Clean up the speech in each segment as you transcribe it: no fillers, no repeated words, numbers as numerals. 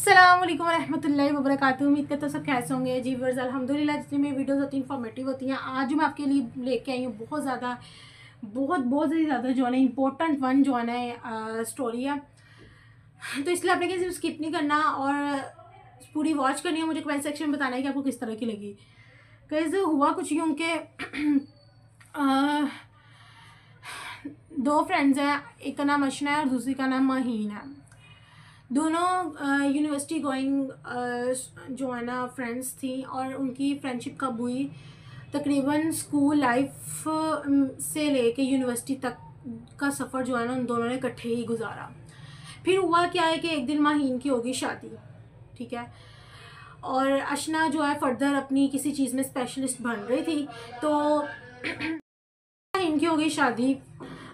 अस्सलाम वालेकुम रहमतुल्लाहि व बरकातुहू। उम्मीद करते हो सब कैसे होंगे जी व्यूअर्स। अल्हम्दुलिल्लाह जितनी मेरी वीडियोस होती हैं इन्फॉर्मेटिव होती हैं। आज मैं आपके लिए लेके आई हूँ बहुत ज़्यादा जो है ना इम्पोर्टेंट वन जो है ना स्टोरी है। तो इसलिए आपने किसी स्किप नहीं करना और पूरी वॉच करनी है। मुझे कमेंट सेक्शन में बताना है कि आपको किस तरह की लगी। कैसे हुआ कुछ यूँ कि दो फ्रेंड्स हैं, एक का नाम अशना है और दूसरी का नाम माहीन है। दोनों यूनिवर्सिटी गोइंग जो है ना फ्रेंड्स थी और उनकी फ्रेंडशिप कब हुई, तकरीबन स्कूल लाइफ से लेके यूनिवर्सिटी तक का सफ़र जो है ना उन दोनों ने इकट्ठे ही गुजारा। फिर हुआ क्या है कि एक दिन माहीन की होगी शादी, ठीक है, और अशना जो है फर्दर अपनी किसी चीज़ में स्पेशलिस्ट बन रही थी। तो माहीन की होगी शादी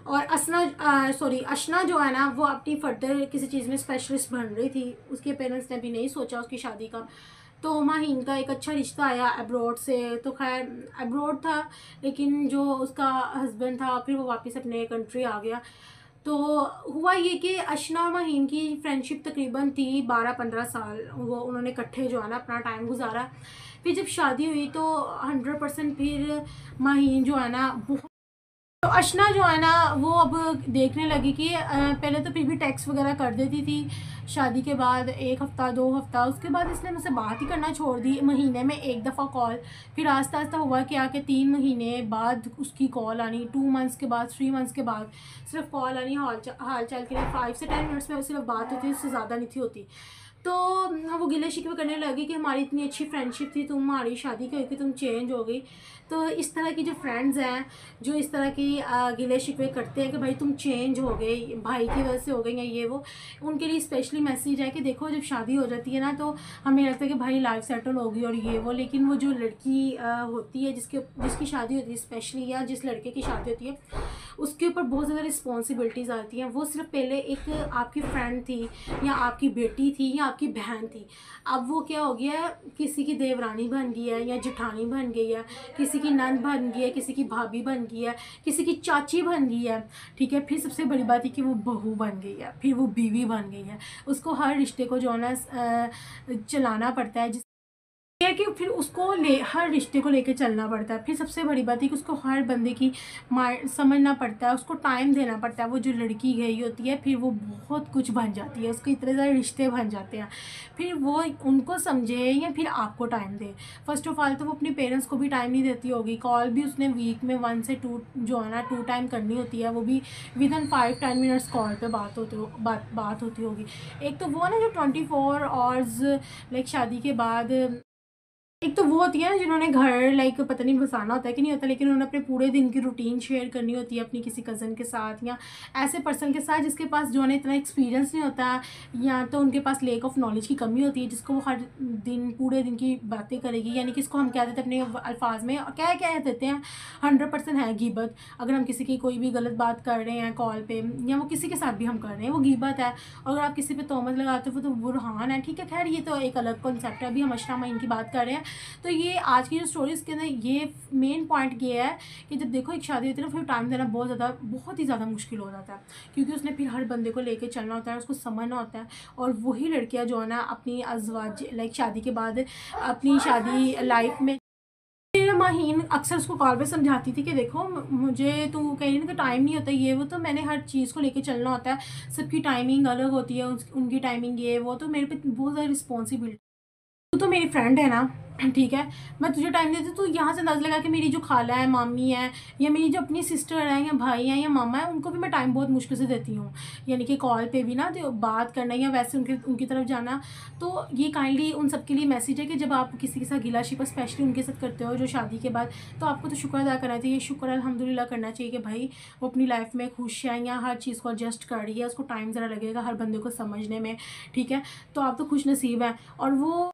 और अशना जो है ना वो अपनी फर्दर किसी चीज़ में स्पेशलिस्ट बन रही थी। उसके पेरेंट्स ने भी नहीं सोचा उसकी शादी का। तो माहीन का एक अच्छा रिश्ता आया अब्रॉड से। तो खैर अब्रॉड था लेकिन जो उसका हस्बैंड था फिर वो वापस अपने कंट्री आ गया। तो हुआ ये कि अशना और माहीन की फ्रेंडशिप तकरीबन थी 12-15 साल। वो उन्होंने इकट्ठे जो है ना अपना टाइम गुजारा। फिर जब शादी हुई तो 100% फिर माहीन जो है ना तो अशना जो है ना वो अब देखने लगी कि पहले तो फिर भी टेक्स्ट वगैरह कर देती थी। शादी के बाद 1 हफ़्ता 2 हफ़्ता उसके बाद इसने मुझसे बात ही करना छोड़ दी। महीने में एक दफ़ा कॉल। फिर आस्ता आस्ता हुआ क्या कि 3 महीने बाद उसकी कॉल आनी, 2 मंथ्स के बाद 3 मंथ्स के बाद सिर्फ कॉल आनी हाल चाल के लिए। 5 से 10 मिनट्स में सिर्फ बात होती, उससे ज़्यादा नहीं थी होती। तो वो गिले शिकवे करने लगी कि हमारी इतनी अच्छी फ्रेंडशिप थी, हमारी शादी की हुई कि तुम चेंज हो गई। तो इस तरह की जो फ्रेंड्स हैं जो इस तरह की गिले शिकवे करते हैं कि भाई तुम चेंज हो गए, भाई की वजह से हो गई हैं ये वो, उनके लिए स्पेशली मैसेज है कि देखो जब शादी हो जाती है ना तो हमें लगता है कि भाई लाइफ सेटल होगी और ये वो, लेकिन वो जो लड़की होती है जिसकी शादी होती है स्पेशली, या जिस लड़के की शादी होती है उसके ऊपर बहुत ज़्यादा रिस्पॉन्सिबिलिटीज़ आती हैं। वो सिर्फ पहले एक आपकी फ्रेंड थी या आपकी बेटी थी या आपकी बहन थी, अब वो क्या हो गया, किसी की देवरानी बन गई है या जेठानी बन गई है, किसी की नंद बन गई है, किसी की भाभी बन गई है, किसी की चाची बन गई है, ठीक है। फिर सबसे बड़ी बात है कि वो बहू बन गई है, फिर वो बीवी बन गई है। उसको हर रिश्ते को जो है ना चलाना पड़ता है, है कि फिर उसको हर रिश्ते को लेके चलना पड़ता है। फिर सबसे बड़ी बात है कि उसको हर बंदे की समझना पड़ता है, उसको टाइम देना पड़ता है। वो जो लड़की गई होती है फिर वो बहुत कुछ बन जाती है, उसके इतने सारे रिश्ते बन जाते हैं। फिर वो उनको समझे या फिर आपको time they. First of all तो वो अपने पेरेंट्स को भी टाइम नहीं देती होगी। कॉल भी उसने वीक में 1 से 2 जो है ना 2 टाइम करनी होती है, वो भी विदिन 5-10 मिनट्स कॉल पे बात होती होगी। एक तो वो ना जो 24 आवर्स लाइक शादी के बाद, एक तो वो होती है ना जिन्होंने घर लाइक पता नहीं बसाना होता है कि नहीं होता, लेकिन उन्होंने अपने पूरे दिन की रूटीन शेयर करनी होती है अपनी किसी कज़न के साथ या ऐसे पर्सन के साथ जिसके पास जो है इतना एक्सपीरियंस नहीं होता, या तो उनके पास लेक ऑफ नॉलेज की कमी होती है जिसको वो हर दिन पूरे दिन की बातें करेगी। यानी कि इसको हम कह देते हैं अपने अल्फाज में क्या कह देते हैं, 100% है गीबत। अगर हम किसी की कोई भी गलत बात कर रहे हैं कॉल पे या वो किसी के साथ भी हम कर रहे हैं वो गीबत है। और अगर आप किसी पे तोहमत लगाते हो तो बुरहान है, ठीक है। खैर ये तो एक अलग कॉन्सेप्ट है, अभी हम अशना माहीन की बात कर रहे हैं। तो ये आज की जो स्टोरी इसके अंदर ये मेन पॉइंट ये है कि जब देखो एक शादी होती है ना फिर टाइम देना बहुत ही ज़्यादा मुश्किल हो जाता है, क्योंकि उसने फिर हर बंदे को लेके चलना होता है, उसको समझना होता है। और वही लड़कियां जो है ना अपनी अज़वाज लाइक शादी के बाद अपनी शादी लाइफ में, माहीन अक्सर उसको कॉल पे समझाती थी कि देखो मुझे तो कह रही ना कि टाइम नहीं होता ये वो, तो मैंने हर चीज़ को लेके चलना होता है, सबकी टाइमिंग अलग होती है, उनकी टाइमिंग ये वो, तो मेरे पे बहुत ज़्यादा रिस्पॉन्सिबिलिटी। तू तो मेरी फ्रेंड है ना, ठीक है, मैं तुझे टाइम देती हूँ। तो यहाँ से अंदाज़ा लगा कि मेरी जो खाला है, मामी है, या मेरी जो अपनी सिस्टर है या भाई है या मामा है, उनको भी मैं टाइम बहुत मुश्किल से देती हूँ। यानी कि कॉल पे भी ना तो बात करना या वैसे उनकी तरफ जाना। तो ये काइंडली उन सबके लिए मैसेज है कि जब आप किसी के साथ गिला शिकवा स्पेशली उनके साथ करते हो जो शादी के बाद, तो आपको तो शुक्र अदा करना चाहिए, शुक्र अल्हम्दुलिल्लाह करना चाहिए कि भाई वो अपनी लाइफ में खुश है या हर चीज़ को एडजस्ट कर रही है। उसको टाइम ज़रा लगेगा हर बंदे को समझने में, ठीक है। तो आप तो खुश नसीब हैं। और वो